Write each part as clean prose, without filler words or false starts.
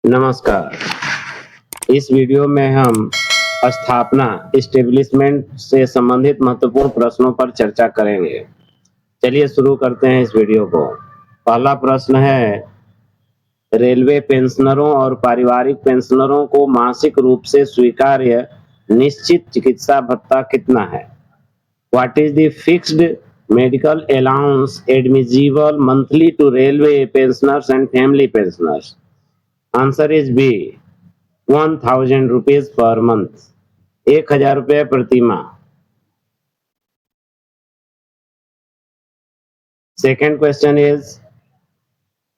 नमस्कार। इस वीडियो में हम स्थापना एस्टेब्लिशमेंट से संबंधित महत्वपूर्ण प्रश्नों पर चर्चा करेंगे। चलिए शुरू करते हैं इस वीडियो को। पहला प्रश्न है, रेलवे पेंशनरों और पारिवारिक पेंशनरों को मासिक रूप से स्वीकार्य निश्चित चिकित्सा भत्ता कितना है? What is the fixed medical allowance admissible monthly to railway pensioners and family pensioners? Answer is B. 1000 rupees per month. 1000 रुपये प्रति माह। Second question is,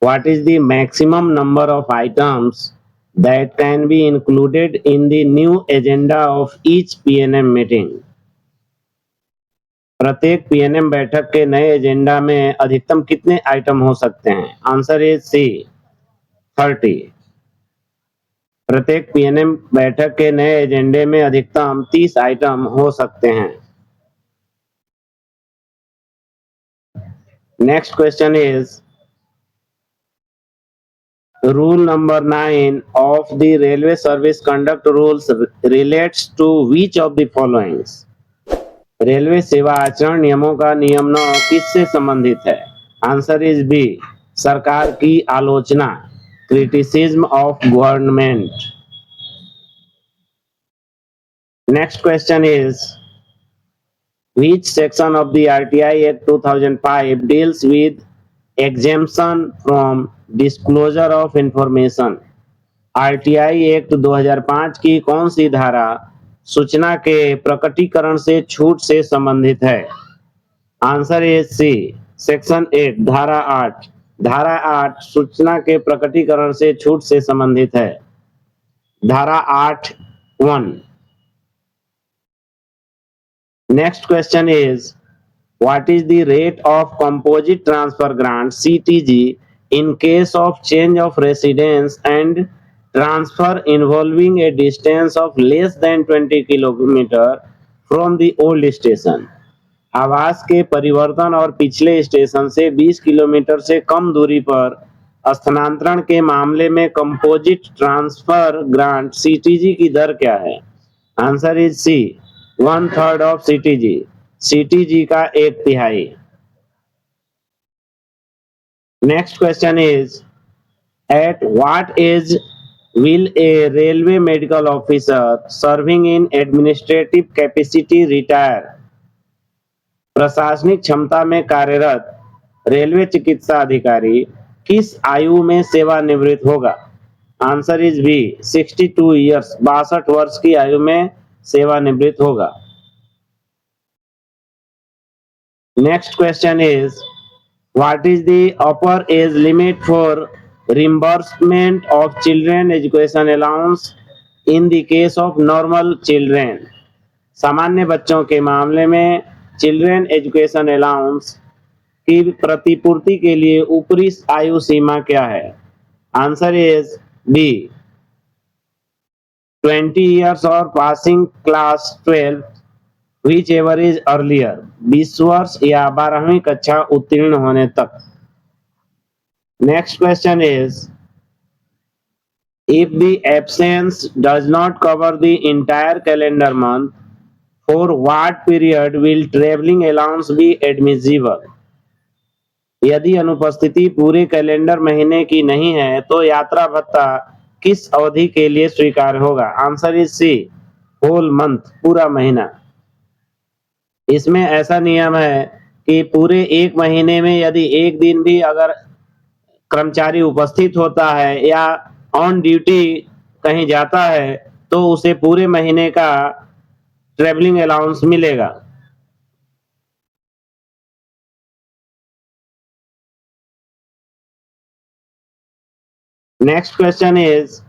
what is the maximum number of items that can be included in the new agenda of each PNM meeting? प्रत्येक PNM बैठक के नए agenda में अधिकतम कितने आइटम हो सकते हैं? Answer is C, 30। प्रत्येक पीएनएम बैठक के नए एजेंडे में अधिकतम 30 आइटम हो सकते हैं। Next question is, rule number 9 of the railway service conduct rules relates to which of the followings? Railway सेवा आचरण नियमों का नियम 9 किससे संबंधित है? आंसर इज बी, सरकार की आलोचना, criticism of government. Next question is, which section of the RTI Act 2005 deals with exemption from disclosure of information? RTI act 2005 की कौन सी धारा सूचना के प्रकटीकरण से छूट से संबंधित है? आंसर इज सी, सेक्शन 8, धारा 8। धारा 8 सूचना के प्रकटीकरण से छूट से संबंधित है। धारा 8(1). Next question is, what is the rate of composite transfer grant CTG in case of change of residence and transfer involving a distance of less than 20 km from the old station? आवास के परिवर्तन और पिछले station से 20 kilometre से कम दूरी पर स्थानांतरण के मामले में कंपोजिट ट्रांसफर ग्रांट सीटीजी की दर क्या है? Answer is C, 1/3 of CTG. CTG का 1/3। Next question is, at what age will a railway medical officer serving in administrative capacity retire? प्रशासनिक क्षमता में कार्यरत रेलवे चिकित्सा अधिकारी किस आयु में सेवानिवृत्त होगा? आंसर इज बी, 62 ईयर्स, 62 वर्ष की आयु में सेवानिवृत्त होगा। Next question is, what is the upper age limit for reimbursement of children education allowance in the case of normal children? सामान्य बच्चों के मामले में चिल्ड्रेन एजुकेशन अलाउंस की प्रतिपूर्ति के लिए ऊपरी आयु सीमा क्या है? आंसर इज बी, 20 ईयर्स और passing class 12 which ever is earlier, 20 वर्ष या 12वीं कक्षा उत्तीर्ण होने तक। Next question is, if the absence does not cover the entire calendar month, for what period will travelling allowance B admissible? यदि अनुपस्थिति पूरे कैलेंडर महीने की नहीं है तो यात्रा भत्ता किस अवधि के लिए स्वीकार होगा? Answer is C, whole month, पूरा महीना। इसमें ऐसा नियम है कि पूरे एक महीने में यदि एक दिन भी अगर कर्मचारी उपस्थित होता है या ऑन ड्यूटी कहीं जाता है तो उसे पूरे महीने का ट्रेवलिंग अलाउंस मिलेगा। Next question is,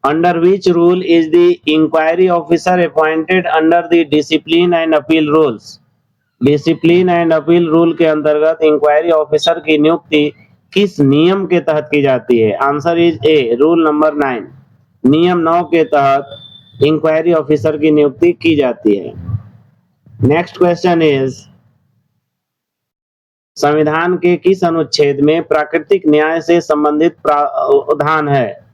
under which rule is the inquiry officer appointed under the discipline and appeal rules? Discipline and appeal rule के अंतर्गत इंक्वायरी ऑफिसर की नियुक्ति किस नियम के तहत की जाती है? Answer is A, rule number 9। नियम 9 के तहत इंक्वायरी ऑफिसर की नियुक्ति की जाती है। नेक्स्ट क्वेश्चन इज, संविधान के किस अनुच्छेद में प्राकृतिक न्याय से संबंधित प्रावधान है?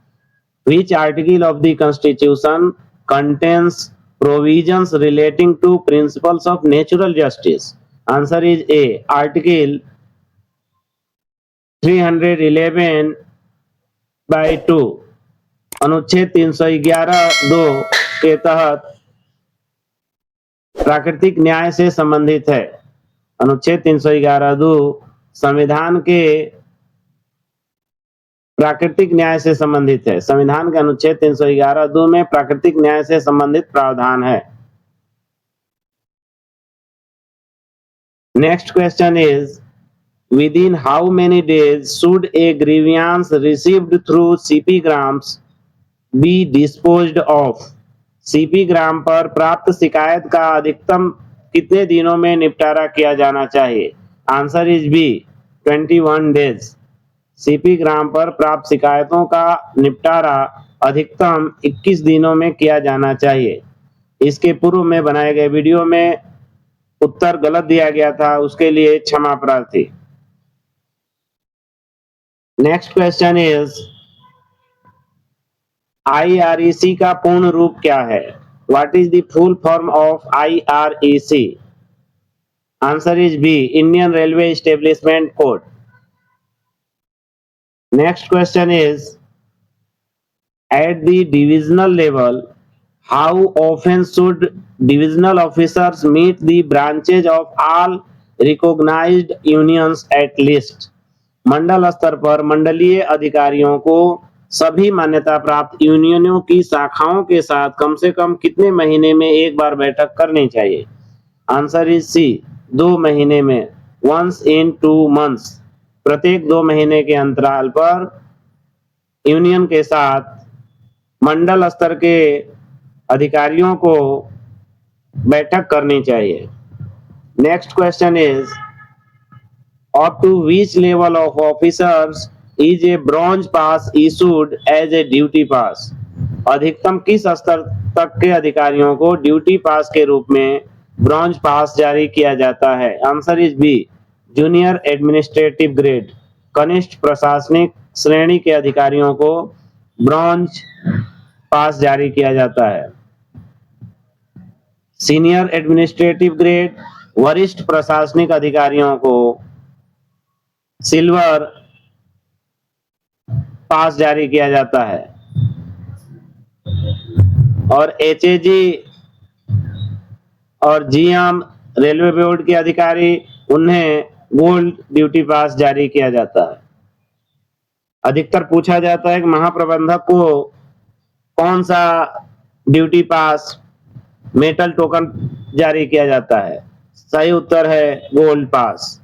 Which article of the Constitution contains provisions relating to principles of natural justice? Answer is A. Article 311/2 अनुच्छेद 311(2) के तहत प्राकृतिक न्याय से संबंधित है। अनुच्छेद 311(2) संविधान के प्राकृतिक न्याय से संबंधित है। संविधान के अनुच्छेद 311(2) में प्राकृतिक न्याय से संबंधित प्रावधान है। Next question is within how many days should a grievance received through CP grams be disposed of? CP gram पर प्राप्त शिकायत का अधिकतम कितने दिनों में निपटारा किया जाना चाहिए? Answer is B 21 days. CP gram पर प्राप्त शिकायतों का निपटारा अधिकतम 21 दिनों में किया जाना चाहिए। इसके पूर्व में बनाए गए वीडियो में उत्तर गलत दिया गया था, उसके लिए क्षमा प्रार्थी। नेक्स्ट क्वेश्चन इज IREC का पूर्ण रूप क्या है? What is the full form of IREC? Answer is B Indian railway establishment code. Next question is at the divisional level how often should divisional officers meet the branches of all recognised unions at least? मंडल स्तर पर मंडलीय अधिकारियों को सभी मान्यता प्राप्त यूनियनों की शाखाओं के साथ कम से कम कितने महीने में एक बार बैठक करनी चाहिए? आंसर इज सी 2 महीने में, once in 2 months। प्रत्येक 2 महीने के अंतराल पर यूनियन के साथ मंडल स्तर के अधिकारियों को बैठक करनी चाहिए। Next question is up to which level of officers is a bronze pass issued as a duty pass? अधिकतम किस स्तर तक के अधिकारियों को ड्यूटी पास के रूप में ब्रॉन्ज पास जारी किया जाता है? Answer is B junior administrative grade. कनिष्ठ प्रशासनिक श्रेणी के अधिकारियों को ब्रॉन्ज पास जारी किया जाता है। सीनियर एडमिनिस्ट्रेटिव ग्रेड वरिष्ठ प्रशासनिक अधिकारियों को सिल्वर पास जारी किया जाता है और HAG और GM रेलवे बोर्ड के अधिकारी उन्हें गोल्ड ड्यूटी पास जारी किया जाता है। अधिकतर पूछा जाता है कि महाप्रबंधक को कौन सा ड्यूटी पास मेटल टोकन जारी किया जाता है? सही उत्तर है gold pass.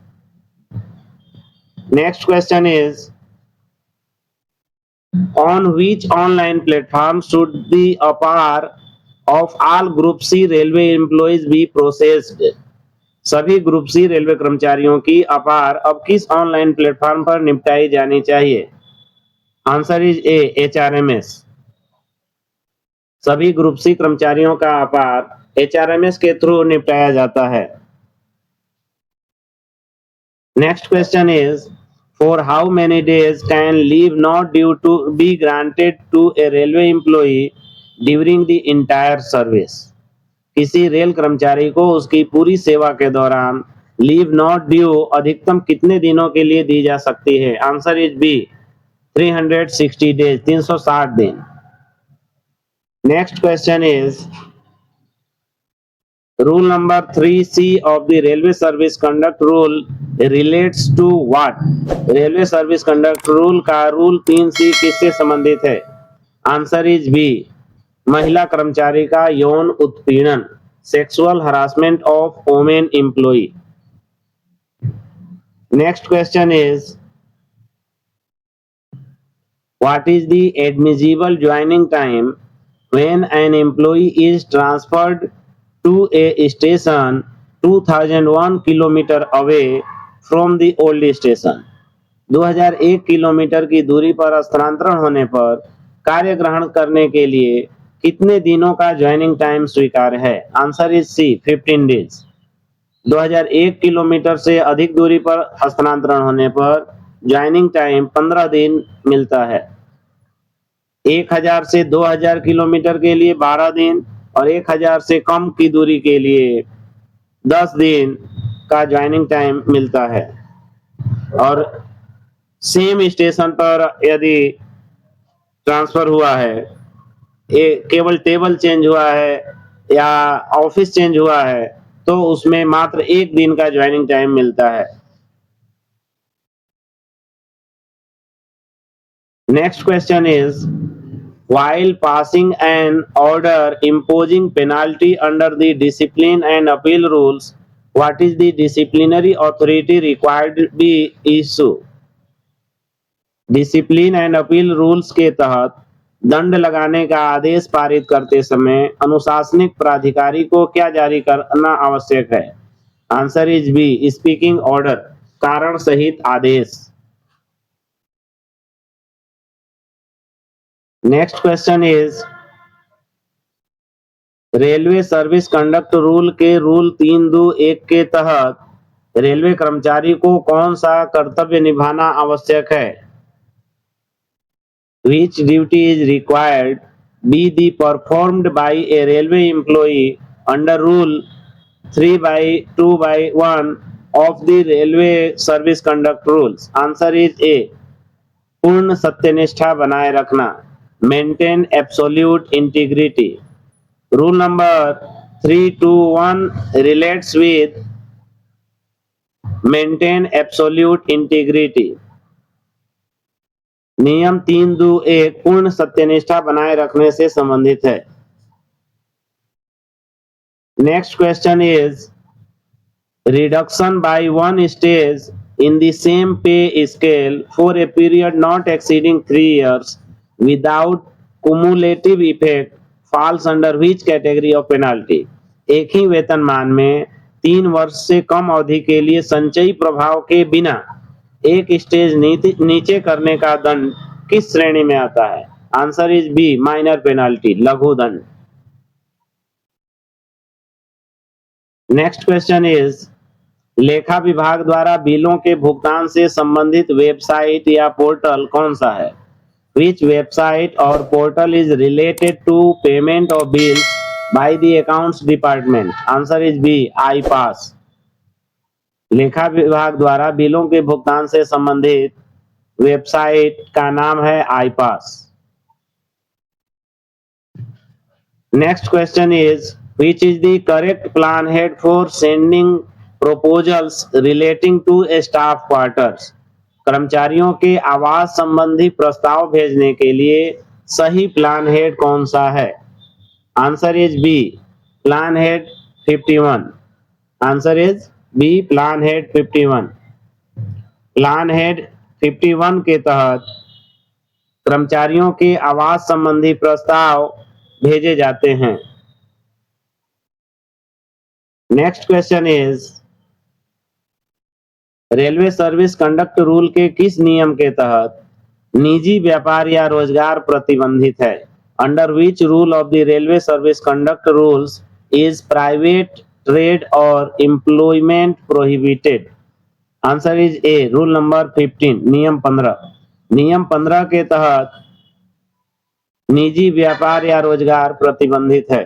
Next question is on which online platform should the APAR of all Group C railway employees be processed? सभी ग्रुप सी रेलवे कर्मचारियों की अपार अब किस ऑनलाइन प्लेटफॉर्म पर निपटाई जानी चाहिए? Answer is A HRMS। सभी ग्रुप सी कर्मचारियों का अपार HRMS के थ्रू निपटाया जाता है। Next question is for how many days can leave not due to be granted to a railway employee during the entire service? किसी रेल कर्मचारी को उसकी पूरी सेवा के दौरान लीव नॉट ड्यू अधिकतम कितने दिनों के लिए दी जा सकती है? आंसर इज बी 360 डेज 360 दिन। Next question is Rule number 3C of the Railway Service Conduct Rule relates to what? Railway service conduct rule का रूल 3C किससे संबंधित है? आंसर इज बी महिला कर्मचारी का यौन उत्पीड़न, sexual harassment of women employee. Next question is what is the admissible joining time when an employee is transferred to a station 2001 kilometer away from the old station? 2001 kilometre की दूरी पर स्थानांतरण होने पर कार्य ग्रहण करने के लिए कितने दिनों का ज्वाइनिंग टाइम स्वीकार्य है? Answer is C 15 days. 2001 kilometre से अधिक दूरी पर स्थानांतरण होने पर ज्वाइनिंग टाइम 15 दिन मिलता है। 1000 से 2000 किलोमीटर के लिए 12 दिन और 1000 से कम की दूरी के लिए 10 दिन का ज्वाइनिंग टाइम मिलता है। और सेम स्टेशन पर यदि ट्रांसफर हुआ है, केवल टेबल चेंज हुआ है या ऑफिस चेंज हुआ है, तो उसमें मात्र 1 दिन का ज्वाइनिंग टाइम मिलता है। Next question is, while passing an order imposing penalty under the discipline and appeal rules, what is the disciplinary authority required to be issue? Discipline and appeal rules के तहत दंड लगाने का आदेश पारित करते समय अनुशासनिक प्राधिकारी को क्या जारी करना आवश्यक है? Answer is B, speaking order, कारण सहित आदेश। Next question is, railway service conduct rule के रूल 321 के तहत रेलवे कर्मचारी को कौन सा कर्तव्य निभाना आवश्यक है? Which duty is required be the performed by a railway employee under rule 3/2/1 of the railway service conduct rules? Answer is A, पूर्ण सत्यनिष्ठा बनाए रखना, maintain absolute integrity. Rule number 321 relates with maintain absolute integrity। नियम 321 पूर्ण सत्यनिष्ठा बनाए रखने से संबंधित है। Next question is, reduction by 1 stage in the same pay scale for a period not exceeding 3 years without cumulative effect falls under which category of penalty? एक ही वेतनमान में 3 वर्ष से कम अवधि के लिए संचयी प्रभाव के बिना एक स्टेज नीचे करने का दंड किस श्रेणी में आता है? Answer is B, minor penalty, लघु दंड। नेक्स्ट क्वेश्चन इज, लेखा विभाग द्वारा बिलों के भुगतान से संबंधित वेबसाइट या पोर्टल कौन सा है? Which website or portal is related to payment of bills by the accounts department? Answer is B, iPass। लेखा विभाग द्वारा बिलों के भुगतान से संबंधित वेबसाइट का नाम है iPass। Next question is, which is the correct plan head for sending proposals relating to staff quarters? कर्मचारियों के आवास संबंधी प्रस्ताव भेजने के लिए सही प्लान हेड कौन सा है? Answer is B, plan head 51। Answer is B, plan head 51। Plan head 51 के तहत कर्मचारियों के आवास संबंधी प्रस्ताव भेजे जाते हैं। Next question is, railway service conduct rule के किस नियम के तहत निजी व्यापार या रोजगार प्रतिबंधित है? Under which rule of the railway service conduct rules is private trade or employment prohibited? Answer is A, rule number 15, नियम 15। नियम 15 के तहत निजी व्यापार या रोजगार प्रतिबंधित है।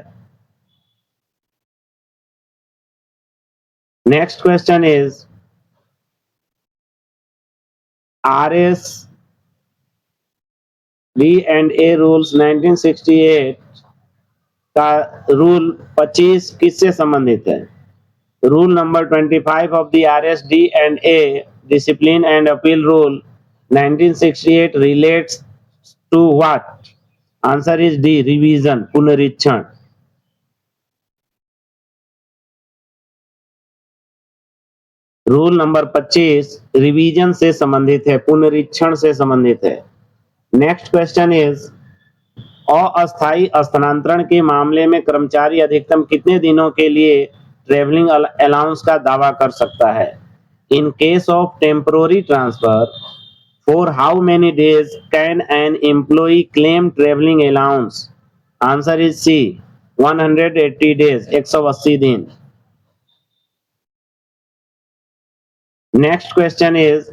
Next question is, RS D&A rules 1968 का रूल 25 किससे संबंधित है? Rule number 25 of the RS-D&A discipline and appeal rule 1968 relates to what? Answer is D, revision, पुनरीक्षण। रूल नंबर 25 रिवीजन से संबंधित है, पुनरीक्षण से संबंधित है। नेक्स्ट क्वेश्चन इज, अस्थायी स्थानांतरण के मामले में कर्मचारी अधिकतम कितने दिनों के लिए ट्रेवलिंग अलाउंस का दावा कर सकता है? In case of temporary transfer, for how many days can an employee claim travelling allowance? Answer is C, 180 days, 180 दिन। Next question is,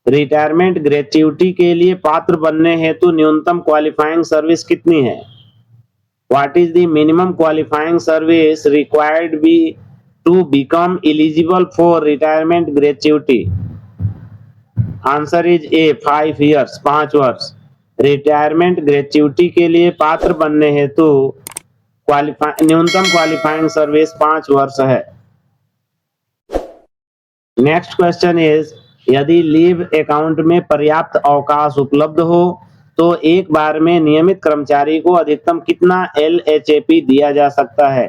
retirement gratuity के लिए पात्र बनने हेतु न्यूनतम क्वालिफाइंग सर्विस कितनी है? What is the minimum qualifying service required be to become eligible for retirement gratuity? Answer is A 5 years, 5 वर्ष। रिटायरमेंट ग्रेच्युटी के लिए पात्र बनने हेतु न्यूनतम क्वालिफाइंग सर्विस 5 वर्ष है। नेक्स्ट क्वेश्चन इज, यदि लीव अकाउंट में पर्याप्त अवकाश उपलब्ध हो तो एक बार में नियमित कर्मचारी को अधिकतम कितना LHAP दिया जा सकता है?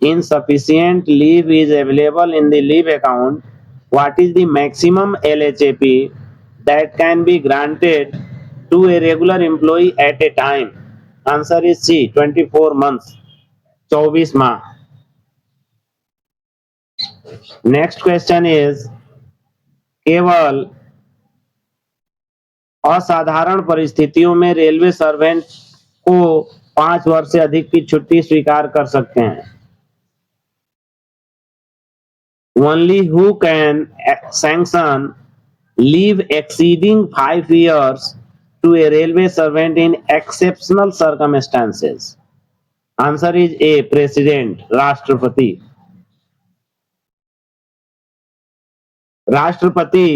Insufficient leave is available in the leave account. What is the maximum LHAP that can be granted to a regular employee at a time? Answer is C, 24 months, 24 माह। नेक्स्ट क्वेश्चन इज, केवल असाधारण परिस्थितियों में railway servant को 5 वर्ष से अधिक की छुट्टी स्वीकार कर सकते हैं। Only who can sanction leave exceeding 5 years to a railway servant in exceptional circumstances? Answer is A, President, राष्ट्रपति। राष्ट्रपति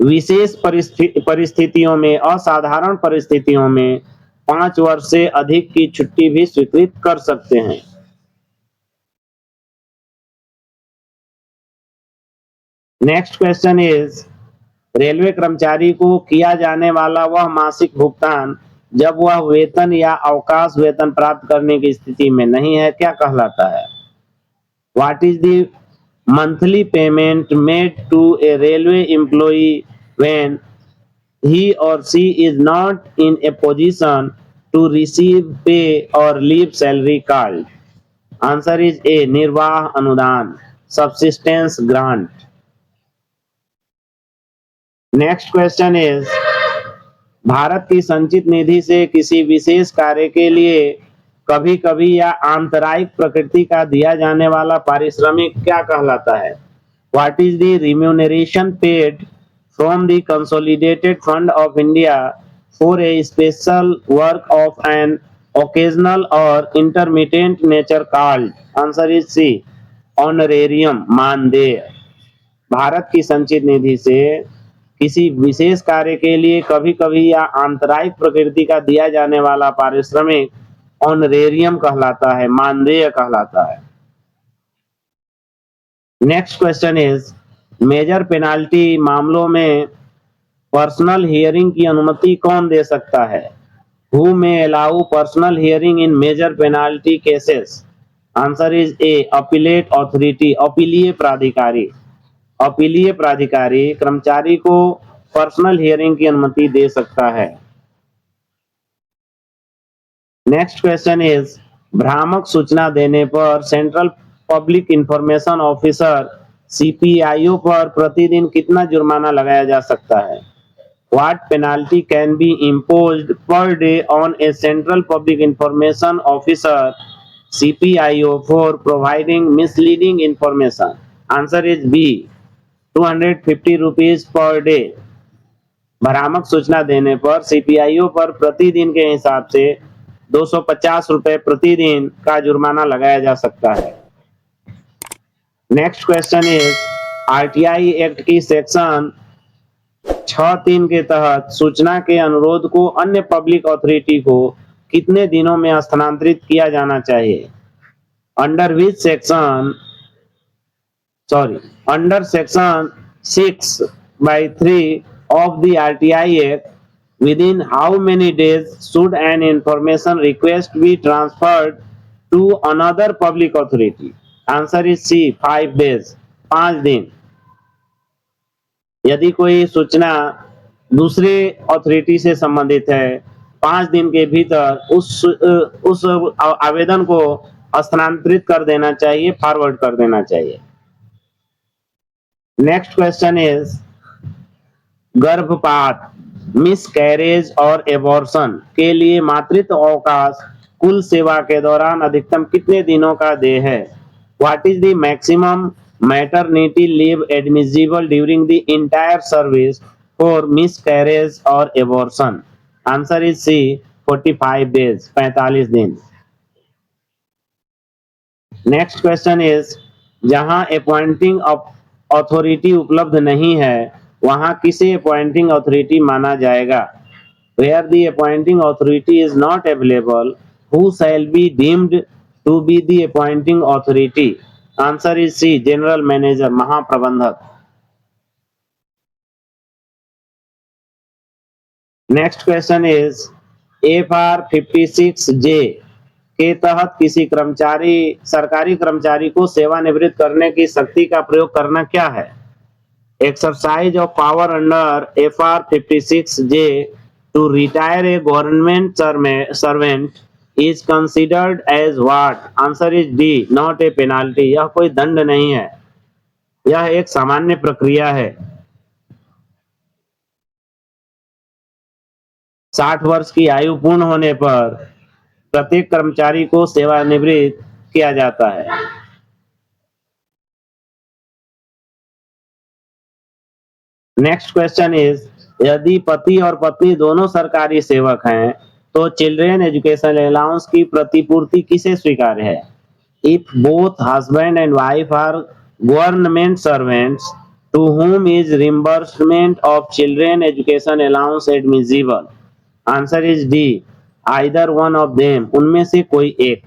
विशेष परिस्थितियों में, असाधारण परिस्थितियों में 5 वर्ष से अधिक की छुट्टी भी स्वीकृत कर सकते हैं। नेक्स्ट क्वेश्चन इज, रेलवे कर्मचारी को किया जाने वाला वह मासिक भुगतान जब वह वेतन या अवकाश वेतन प्राप्त करने की स्थिति में नहीं है, क्या कहलाता है? What is the monthly payment made to a railway employee when he or she is not in a position to receive pay or leave salary called? Answer is A, निर्वाह अनुदान, subsistence grant. Next question is, Bharat की संचित निधि से किसी विशेष कार्य के लिए कभी कभी या आंतरायिक प्रकृति का दिया जाने वाला पारिश्रमिक क्या कहलाता है? What is the remuneration paid from the consolidated fund of India for a special work of an occasional or intermittent nature called? Answer is C, honorarium, मानदेय। भारत की संचित निधि से किसी विशेष कार्य के लिए कभी कभी या आंतरायिक प्रकृति का दिया जाने वाला पारिश्रमिक ऑनरेरियम कहलाता है, मानदेय कहलाता है। Next question is, major penalty मामलों में पर्सनल हियरिंग की अनुमति कौन दे सकता है? Who may allow personal hearing in major penalty cases? Answer is A, appellate authority, अपीलीय प्राधिकारी। अपीलीय प्राधिकारी कर्मचारी को पर्सनल हियरिंग की अनुमति दे सकता है। नेक्स्ट क्वेश्चन इज, भ्रामक सूचना देने पर central public information officer CPIO पर प्रतिदिन कितना जुर्माना लगाया जा सकता है? What penalty can be imposed per day on a central public information officer CPIO for providing misleading information? Answer is B, 250 rupees per day. भ्रामक सूचना देने पर CPIO पर प्रतिदिन के हिसाब से 250 रुपए प्रतिदिन का जुर्माना लगाया जा सकता है। Next question is, RTI act की सेक्शन 6(3) के तहत सूचना के अनुरोध को अन्य पब्लिक अथॉरिटी को कितने दिनों में स्थानांतरित किया जाना चाहिए? Under which section under section 6/3 of the RTI Act, within how many days should an information request be transferred to another public authority? Answer is C, 5 days, 5 दिन। यदि कोई सूचना दूसरे अथॉरिटी से संबंधित है, 5 दिन के भीतर उस आवेदन को स्थानांतरित कर देना चाहिए, फॉरवर्ड कर देना चाहिए। नेक्स्ट क्वेश्चन इज, गर्भपात, मिसकैरेज और एबॉर्शन के लिए मातृत्व अवकाश कुल सेवा के दौरान अधिकतम कितने दिनों का देय है? What is the maximum maternity leave admissible during the entire service for miscarriage or abortion? Answer is C, 45 days, 45 दिन. नेक्स्ट क्वेश्चन इज, जहां अपॉइंटिंग अथॉरिटी उपलब्ध नहीं है वहां किसे अपॉइंटिंग अथॉरिटी माना जाएगा? Where the appointing authority is not available, who shall be deemed to be the appointing authority? Answer is C, general manager, महाप्रबंधक. Next question is, FR 56J के तहत किसी कर्मचारी सरकारी कर्मचारी को सेवानिवृत्त करने की शक्ति का प्रयोग करना क्या है? Exercise of power under FR 56J to retire a government servant is considered as what? Answer is D, not a penalty. यह कोई दंड नहीं है, यह एक सामान्य प्रक्रिया है. 60 वर्ष की आयु पूर्ण होने पर प्रत्येक कर्मचारी को सेवानिवृत्त किया जाता है. नेक्स्ट क्वेश्चन इज, यदि पति और पत्नी दोनों सरकारी सेवक हैं तो चिल्ड्रेन एजुकेशन अलाउंस की प्रतिपूर्ति किसे स्वीकार्य है? If both husband and wife are government servants to whom is reimbursement of children education allowance admissible? Answer is D, either one of them, उनमें से कोई एक.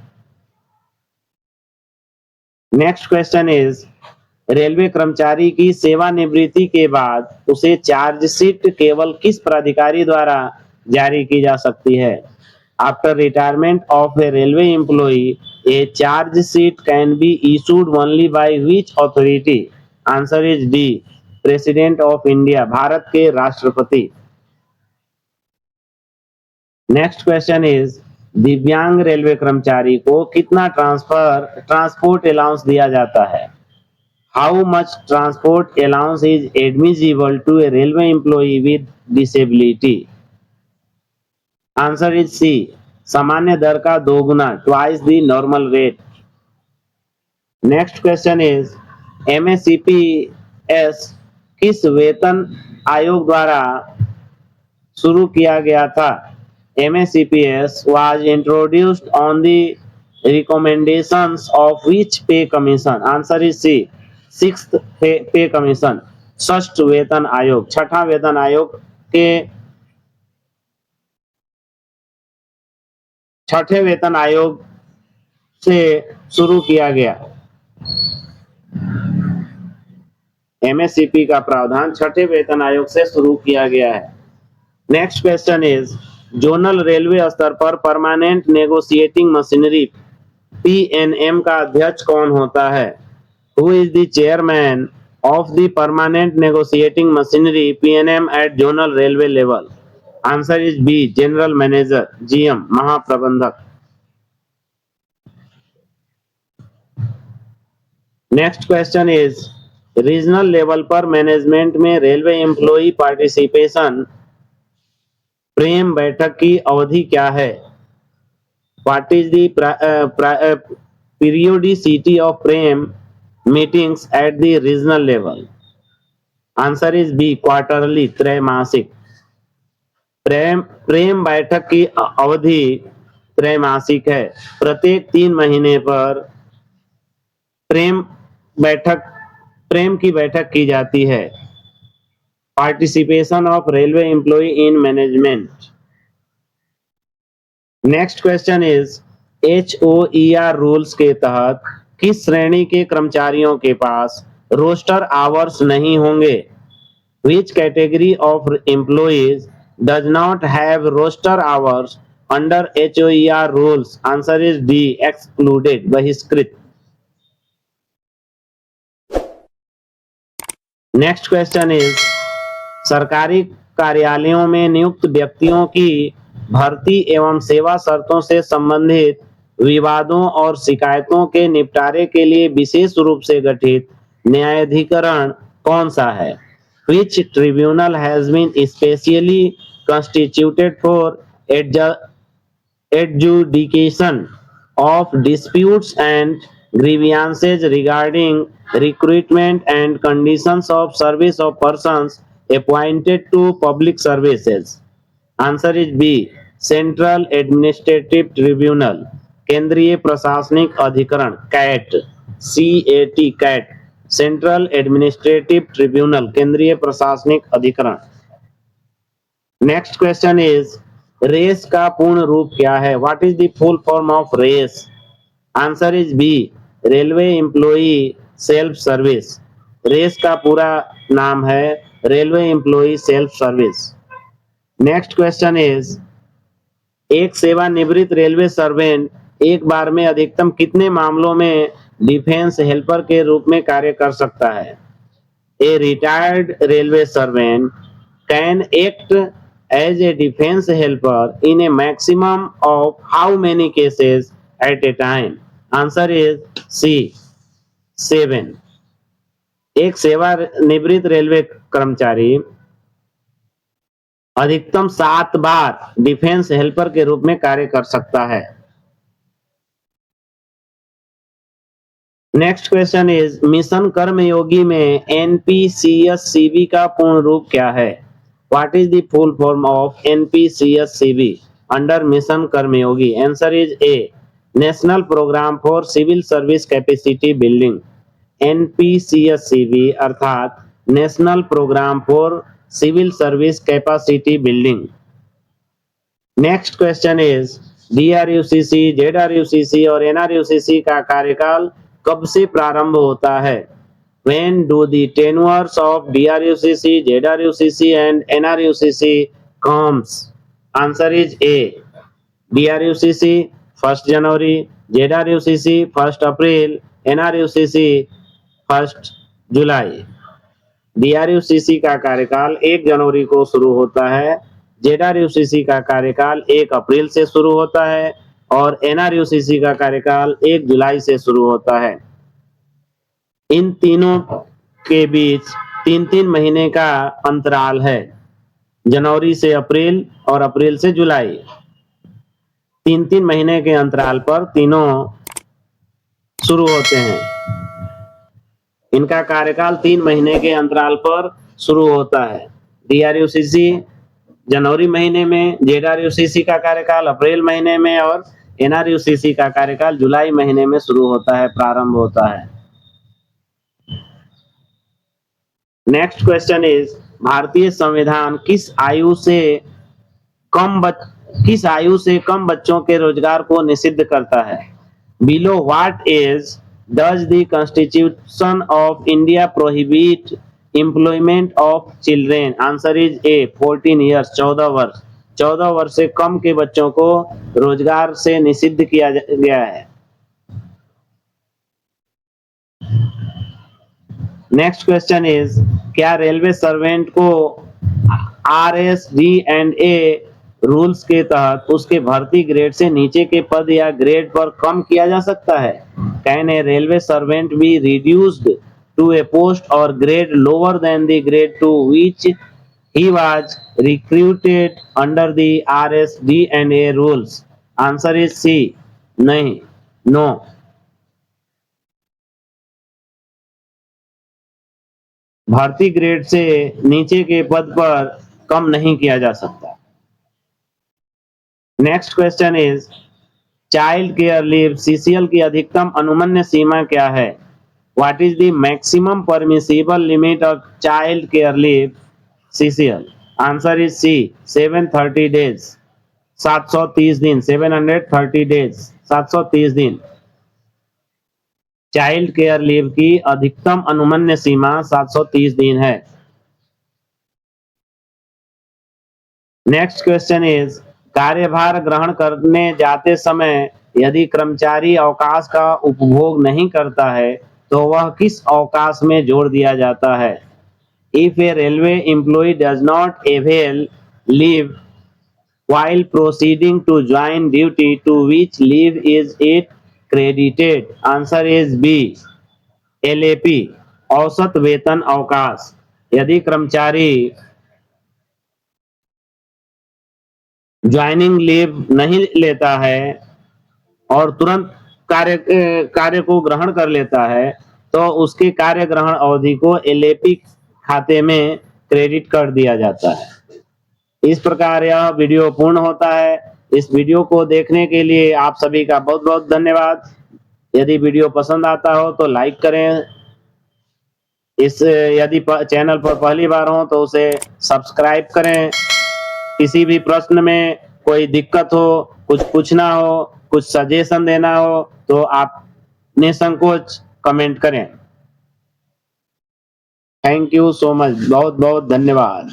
नेक्स्ट क्वेश्चन इज, रेलवे कर्मचारी की सेवानिवृत्ति के बाद उसे चार्जशीट केवल किस प्राधिकारी द्वारा जारी की जा सकती है? After retirement of a railway employee a chargesheet can be issued only by which authority? Answer is D, president of India, भारत के राष्ट्रपति. नेक्स्ट क्वेश्चन इज, दिव्यांग रेलवे कर्मचारी को कितना ट्रांसपोर्ट अलाउंस दिया जाता है? How much transport allowance is admissible to a railway employee with disability? Answer is C, सामान्य दर का 2 गुना, twice the normal rate. Next question is, MACPS किस वेतन आयोग द्वारा शुरू किया गया था? MACPS was introduced on the recommendations of which pay commission? Answer is C, 6th pay commission, षष्ठ वेतन आयोग, छठा वेतन आयोग के छठे वेतन आयोग से शुरू किया गया. MACP का प्रावधान छठे वेतन आयोग से शुरू किया गया है. Next question is, zonal railway स्तर पर परमानेंट नेगोशिएटिंग मशीनरी PNM का अध्यक्ष कौन होता है? Who is the chairman of the permanent negotiating machinery PNM at zonal railway level? Answer is B, general manager, GM, महाप्रबंधक. Next question is, regional level पर management में रेलवे एम्प्लॉई पार्टिसिपेशन प्रेम बैठक की अवधि क्या है? What is the periodicity of PREM meetings at the regional level? Answer is B, quarterly, त्रैमासिक. PREM बैठक की अवधि त्रैमासिक है, प्रत्येक 3 महीने पर प्रेम की बैठक की जाती है. Participation of railway employee in management. Next question is, HOER rules के तहत किस श्रेणी के कर्मचारियों के पास रोस्टर आवर्स नहीं होंगे? Which category of employees does not have roster hours under HOER rules? Answer is D, excluded, बहिष्कृत. नेक्स्ट क्वेश्चन इज, सरकारी कार्यालयों में नियुक्त व्यक्तियों की भर्ती एवं सेवा शर्तों से संबंधित विवादों और शिकायतों के निपटारे के लिए विशेष रूप से गठित न्यायाधिकरण कौन सा है? Which tribunal has been specially constituted for adjudication of disputes and grievances regarding recruitment and conditions of service of persons appointed to public services? Answer is B. Central Administrative Tribunal, केंद्रीय प्रशासनिक अधिकरण, cat, CAT, cat, central administrative tribunal, केंद्रीय प्रशासनिक अधिकरण। Next question is race का पूर्ण रूप क्या है? What is the full form of RES? Answer is B, railway employee self service. RES का पूरा नाम है railway employee self service. Next question is एक सेवानिवृत्त रेलवे सर्वेंट एक बार में अधिकतम कितने मामलों में डिफेंस हेल्पर के रूप में कार्य कर सकता है? A retired railway servant can act as a defense helper in a maximum of how many cases at a time? Answer is C, 7. एक सेवानिवृत्त रेलवे कर्मचारी अधिकतम 7 बार डिफेंस हेल्पर के रूप में कार्य कर सकता है। नेक्स्ट क्वेश्चन इज मिशन कर्मयोगी में NPCSCB का पूर्ण रूप क्या है? What is the full form of NPCSCB under Mission Karmayogi? Answer is A. National Program for Civil Service Capacity Building. NPCSCB अर्थात national programme for civil service capacity building. Next question is DRUCC, ZRUCC और NRUCC का कार्यकाल कब से प्रारंभ होता है? When do the tenures of DRUCC, ZRUCC and NRUCC comes? Answer is A. DRUCC 1 January, ZRUCC 1 April, NRUCC 1 July. DRUCC का कार्यकाल 1 जनवरी को शुरू होता है, ZRUCC का कार्यकाल 1 अप्रैल से शुरू होता है और NRUCC का कार्यकाल 1 जुलाई से शुरू होता है। इन तीनों के बीच 3-3 महीने का अंतराल है, जनवरी से अप्रैल और अप्रैल से जुलाई। 3-3 महीने के अंतराल पर तीनों शुरू होते हैं। इनका कार्यकाल 3 महीने के अंतराल पर शुरू होता है। DRUCC जनवरी महीने में, ZRUCC का कार्यकाल अप्रैल महीने में और NRUCC का कार्यकाल जुलाई महीने में शुरू होता है, प्रारंभ होता है। नेक्स्ट क्वेश्चन इज भारतीय संविधान किस आयु से कम बच्चों के रोजगार को निषिद्ध करता है? Below what age does the constitution of India prohibit employment of children? Answer is A 14 years, 14 वर्ष। 14 वर्ष से कम के बच्चों को रोजगार से निषिद्ध किया गया है। नेक्स्ट क्वेश्चन इज क्या रेलवे सर्वेंट को RSD&A रूल्स के तहत उसके भर्ती ग्रेड से नीचे के पद या ग्रेड पर कम किया जा सकता है? Can a railway servant be reduced to a post or grade lower than the grade to which he was recruited under the RSD&A rules? Answer is C, नहीं, नो। भर्ती ग्रेड से नीचे के पद पर कम नहीं किया जा सकता। Next question is child care leave CCL की अधिकतम अनुमन्य सीमा क्या है? What is the maximum permissible limit of child care leave CCL? Answer is C, 730 days, 730 दिन, 730 डेज, 730 दिन। चाइल्ड केयर लीव की अधिकतम अनुमन्य सीमा 730 दिन है। नेक्स्ट क्वेश्चन इज कार्यभार ग्रहण करने जाते समय यदि कर्मचारी अवकाश का उपभोग नहीं करता है तो वह किस अवकाश में जोड़ दिया जाता है? If a railway employee does not avail leave while proceeding to join duty, to which leave is it credited? Answer is B, LAP, औसत वेतन अवकाश। यदि कर्मचारी ज्वाइनिंग लीव नहीं लेता है और तुरंत कार्य को ग्रहण कर लेता है तो उसके कार्य ग्रहण अवधि को LAP खाते में क्रेडिट कर दिया जाता है। इस प्रकार यह वीडियो पूर्ण होता है। इस वीडियो को देखने के लिए आप सभी का बहुत बहुत धन्यवाद। यदि वीडियो पसंद आता हो तो लाइक करें। यदि चैनल पर पहली बार हो तो उसे सब्सक्राइब करें। किसी भी प्रश्न में कोई दिक्कत हो, कुछ पूछना हो, कुछ सजेशन देना हो तो आप निसंकोच कमेंट करें। Thank you so much. बहुत बहुत धन्यवाद।